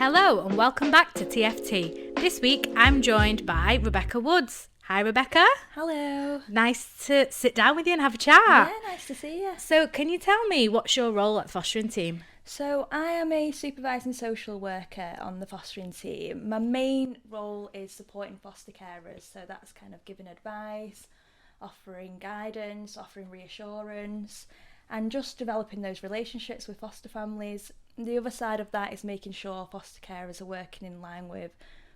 Hello and welcome back to TFT. This week I'm joined by Rebecca Woods. Hi Rebecca. Hello. Nice to sit down with you and have a chat. Yeah, nice to see you. So can you tell me what's your role at the fostering team? So I am a supervising social worker on the fostering team. My main role is supporting foster carers, so that's kind of giving advice, offering guidance, offering reassurance, and just developing those relationships with foster families. The other side of that is making sure foster carers are working in line with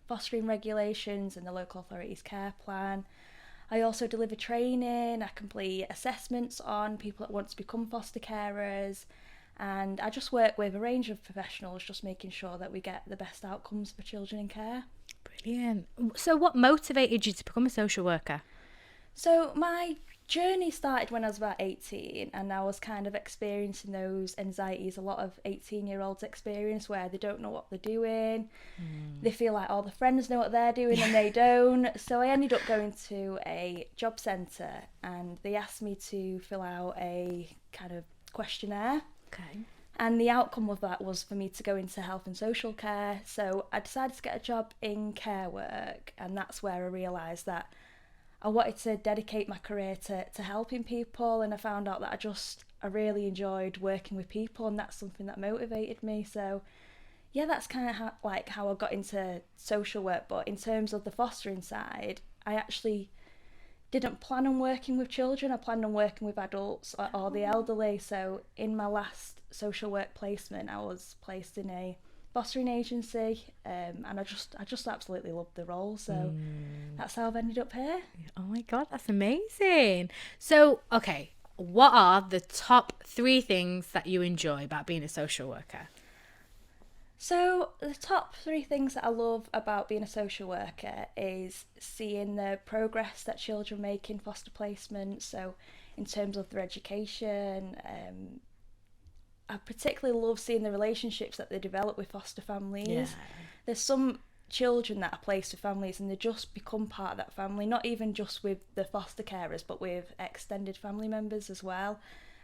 fostering regulations and the local authority's care plan. I also deliver training, I complete assessments on people that want to become foster carers, and I just work with a range of professionals, just making sure that we get the best outcomes for children in care. Brilliant. So what motivated you to become a social worker? So my journey started when I was about 18, and I was kind of experiencing those anxieties a lot of 18-year-olds experience, where they don't know what they're doing. They feel like all the friends know what they're doing and they don't. So I ended up going to a job centre and they asked me to fill out a kind of questionnaire. Okay. And the outcome of that was for me to go into health and social care. So I decided to get a job in care work, and that's where I realised that I wanted to dedicate my career to helping people, and I found out that I really enjoyed working with people, and that's something that motivated me. So yeah, that's kind of how I got into social work. But in terms of the fostering side, I actually didn't plan on working with children. I planned on working with adults or the elderly. So in my last social work placement, I was placed in a fostering agency, and I just absolutely loved the role. So that's how I've ended up here. Oh my God, that's amazing. So, okay, what are the top 3 things that you enjoy about being a social worker? So the top 3 things that I love about being a social worker is seeing the progress that children make in foster placement. So in terms of their education, I particularly love seeing the relationships that they develop with foster families. Yeah. There's some children that are placed with families and they just become part of that family, not even just with the foster carers, but with extended family members as well.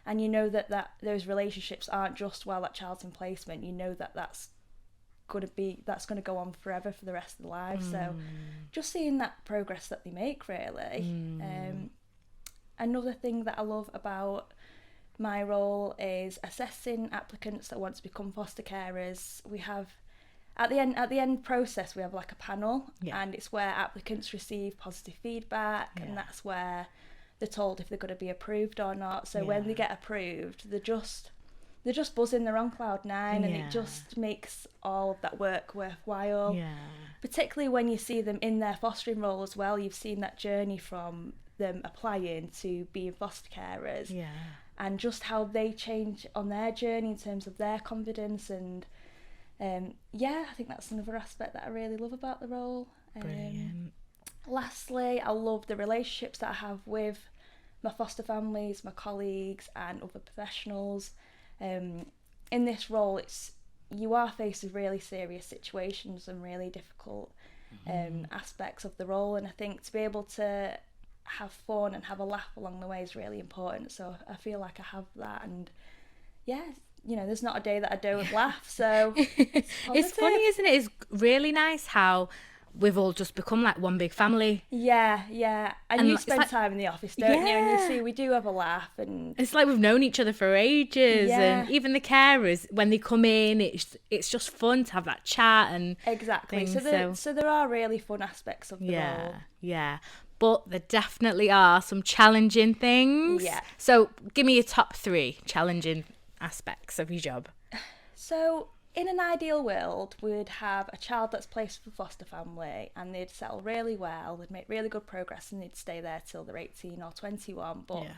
And you know that those relationships aren't just while that child's in placement. You know that's going to go on forever for the rest of their lives. So just seeing that progress that they make, really. Another thing that I love about my role is assessing applicants that want to become foster carers. We have at the end process we have like a panel, and it's where applicants receive positive feedback, and that's where they're told if they're going to be approved or not. So when they get approved, they're just buzzing, they're on cloud 9, and it just makes all of that work worthwhile. Particularly when you see them in their fostering role as well. You've seen that journey from them applying to being foster carers, and just how they change on their journey in terms of their confidence. And I think that's another aspect that I really love about the role. Brilliant. Lastly, I love the relationships that I have with my foster families, my colleagues and other professionals. In this role, you are faced with really serious situations and really difficult aspects of the role, and I think to be able to have fun and have a laugh along the way is really important. So I feel like I have that, and there's not a day that I don't laugh. So it's funny, isn't it? It's really nice how we've all just become like one big family. And you spend time in the office, don't you? And you see we do have a laugh, and it's like we've known each other for ages. And even the carers, when they come in, it's just fun to have that chat and exactly things. So there are really fun aspects of the role. But there definitely are some challenging things. So give me your top 3 challenging aspects of your job. So in an ideal world, we'd have a child that's placed with a foster family, and they'd settle really well, they'd make really good progress, and they'd stay there till they're 18 or 21. But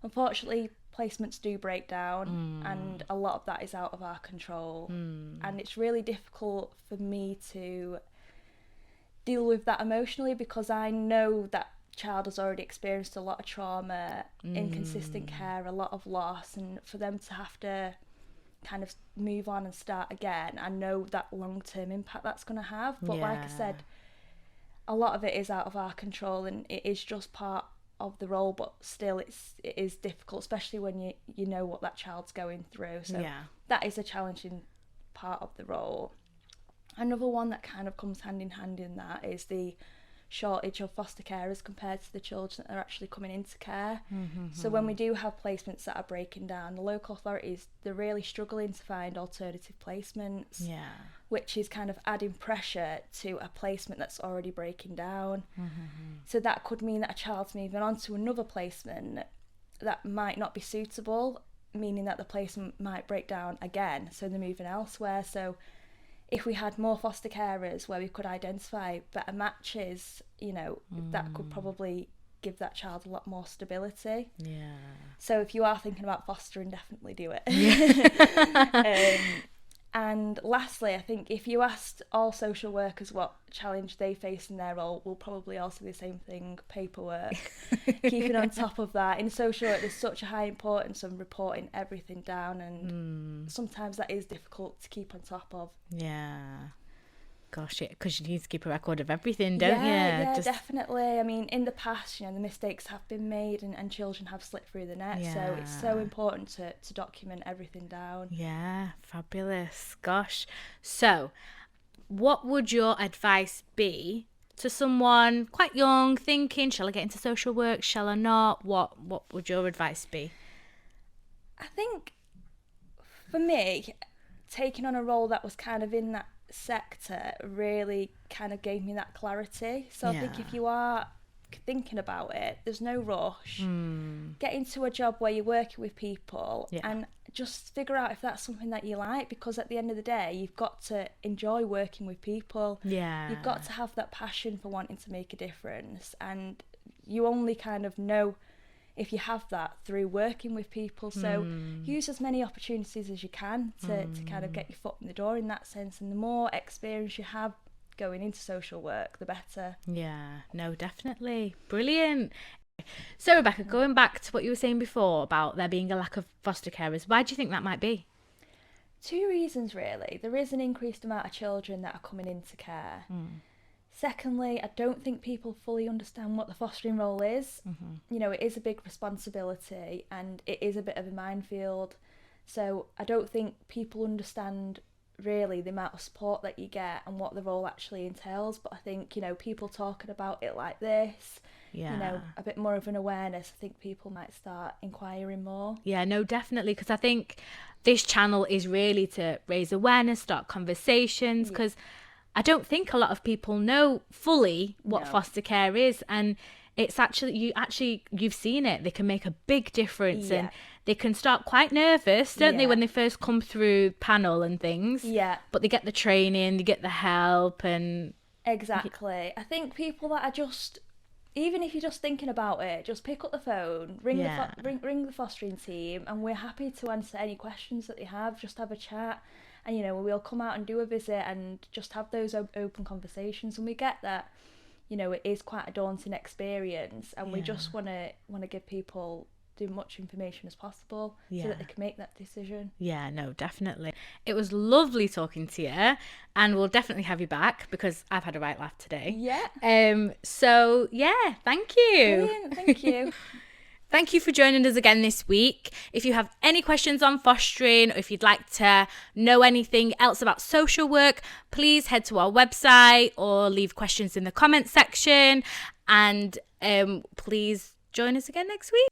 unfortunately, placements do break down, and a lot of that is out of our control. And it's really difficult for me to deal with that emotionally, because I know that child has already experienced a lot of trauma, inconsistent care, a lot of loss, and for them to have to kind of move on and start again, I know that long-term impact that's going to have. But like I said, a lot of it is out of our control, and it is just part of the role, but still it is difficult, especially when you know what that child's going through. So that is a challenging part of the role. Another one that kind of comes hand in hand in that is the shortage of foster carers compared to the children that are actually coming into care. So when we do have placements that are breaking down, the local authorities, they're really struggling to find alternative placements, which is kind of adding pressure to a placement that's already breaking down. So that could mean that a child's moving on to another placement that might not be suitable, meaning that the placement might break down again, so they're moving elsewhere. So if we had more foster carers where we could identify better matches, you know, that could probably give that child a lot more stability. So if you are thinking about fostering, definitely do it. And lastly, I think if you asked all social workers what challenge they face in their role, will probably also be the same thing: paperwork. Keeping on top of that. In social work, there's such a high importance on reporting everything down, and sometimes that is difficult to keep on top of. Gosh, because you need to keep a record of everything, don't you? Yeah, definitely. I mean, in the past, you know, the mistakes have been made and children have slipped through the net. So it's so important to document everything down. Yeah, fabulous. Gosh. So, what would your advice be to someone quite young, thinking, shall I get into social work, shall I not? What would your advice be? I think, for me, taking on a role that was kind of in that sector really kind of gave me that clarity. So I think if you are thinking about it, there's no rush. Get into a job where you're working with people and just figure out if that's something that you like, because at the end of the day, you've got to enjoy working with people. You've got to have that passion for wanting to make a difference, and you only kind of know if you have that through working with people. So use as many opportunities as you can to kind of get your foot in the door in that sense, and the more experience you have going into social work, the better. No, definitely. Brilliant. So Rebecca, going back to what you were saying before about there being a lack of foster carers, why do you think that might be? Two reasons really. There is an increased amount of children that are coming into care. Secondly, I don't think people fully understand what the fostering role is. You know, it is a big responsibility and it is a bit of a minefield. So I don't think people understand really the amount of support that you get and what the role actually entails. But I think, you know, people talking about it like this, you know, a bit more of an awareness, I think people might start inquiring more. No, definitely, because I think this channel is really to raise awareness, start conversations, because I don't think a lot of people know fully what foster care is, and it's actually you've seen it. They can make a big difference, and they can start quite nervous, don't they, when they first come through panel and things. But they get the training, they get the help, and exactly. I think people that are just, even if you're just thinking about it, just pick up the phone, ring the fostering team, and we're happy to answer any questions that they have. Just have a chat. And, you know, we'll come out and do a visit and just have those open conversations. And we get that, you know, it is quite a daunting experience. And we just want to give people as much information as possible so that they can make that decision. No, definitely. It was lovely talking to you. And we'll definitely have you back because I've had a right laugh today. So, thank you. Brilliant, thank you. Thank you for joining us again this week. If you have any questions on fostering, or if you'd like to know anything else about social work, please head to our website or leave questions in the comments section. And please join us again next week.